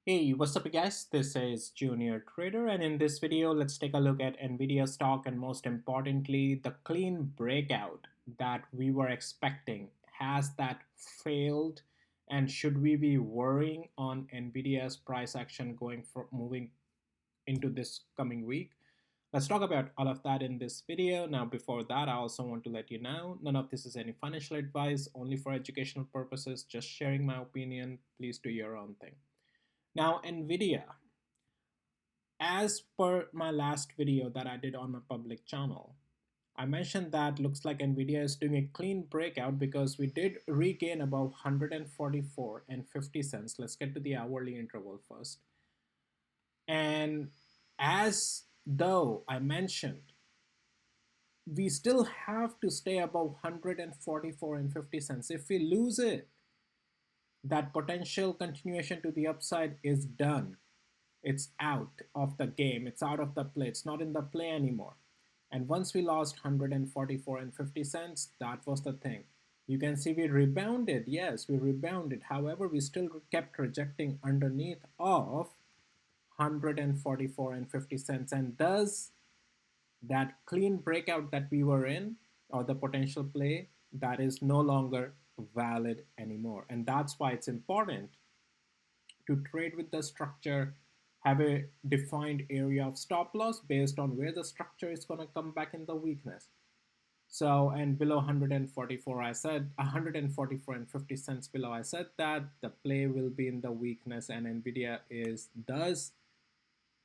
Hey, what's up guys? This is Junior Trader, and in this video let's take a look at Nvidia stock, and most importantly the clean breakout that we were expecting. Has that failed, and should we be worrying on Nvidia's price action going for moving into this coming week? Let's talk about all of that in this video. Now before that, I also want to let you know none of this is any financial advice, only for educational purposes, just sharing my opinion. Please do your own thing. Now, Nvidia, as per my last video that I did on my public channel, I mentioned that looks like Nvidia is doing a clean breakout because we did regain about 144 and 50 cents. Let's get to the hourly interval first. And as though I mentioned, we still have to stay above 144 and 50 cents. If we lose it, that potential continuation to the upside is done. It's out of the game. It's out of the play. It's not in the play anymore. And once we lost 144 and 50 cents, that was the thing. You can see we rebounded. Yes, we rebounded. However, we still kept rejecting underneath of 144 and 50 cents. And thus, that clean breakout that we were in, or the potential play, that is no longer valid anymore. And that's why it's important to trade with the structure, have a defined area of stop loss based on where the structure is going to come back in the weakness. So, and below 144, I said 144 and 50 cents below, I said that the play will be in the weakness, and Nvidia is thus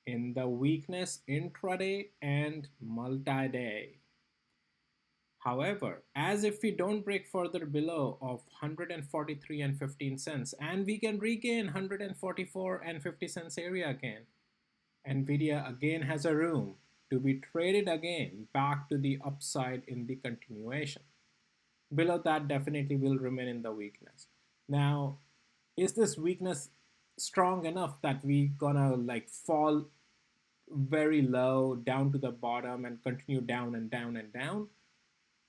in the weakness intraday and multi-day. However, as if we don't break further below of 143 and 15 cents, and we can regain 144 and 50 cents area again, Nvidia again has a room to be traded again back to the upside in the continuation. Below that definitely will remain in the weakness. Now, is this weakness strong enough that we gonna like fall very low down to the bottom and continue down and down and down?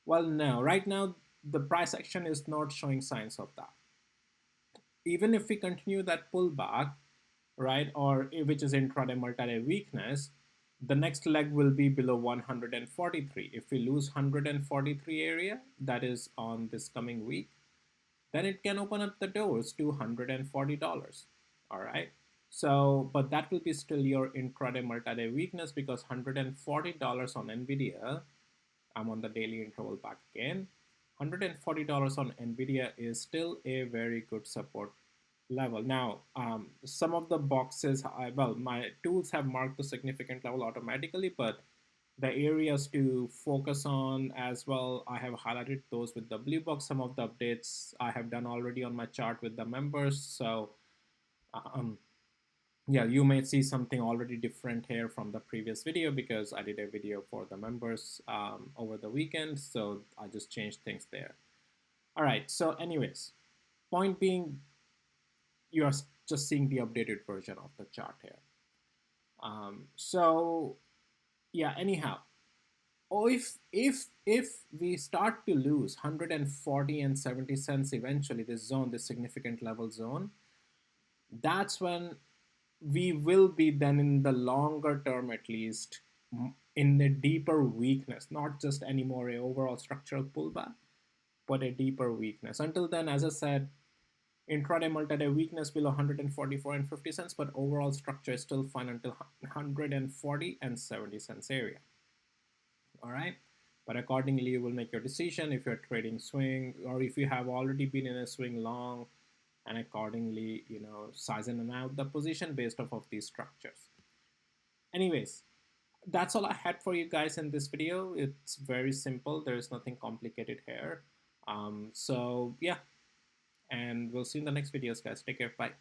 Well, no. Right now, the price action is not showing signs of that. Even if we continue that pullback, right, or which is intraday multi-day weakness, the next leg will be below 143. If we lose 143 area, that is on this coming week, then it can open up the doors to $140. All right. So, but that will be still your intraday multi-day weakness, because $140 on Nvidia, I'm on the daily interval back again. $140 on Nvidia is still a very good support level. Now, some of the boxes, well, my tools have marked the significant level automatically, but the areas to focus on as well, I have highlighted those with the blue box. Some of the updates I have done already on my chart with the members. So, um, yeah, you may see something already different here from the previous video, because I did a video for the members over the weekend, so I just changed things there. All right, so anyways, point being, you are just seeing the updated version of the chart here. So yeah, anyhow, oh, if we start to lose 140 and 70 cents eventually, this zone, this significant level zone, that's when we will be then in the longer term at least in a deeper weakness, not just anymore a overall structural pullback, but a deeper weakness. Until then, as I said, intraday multi-day weakness below 144 and 50 cents, but overall structure is still fine until 140 and 70 cents area. All right, but accordingly you will make your decision if you're trading swing, or if you have already been in a swing long, and accordingly, you know, size in and out the position based off of these structures. Anyways, that's all I had for you guys in this video. It's very simple. There's nothing complicated here. So yeah, and we'll see you in the next videos, guys. Take care. Bye.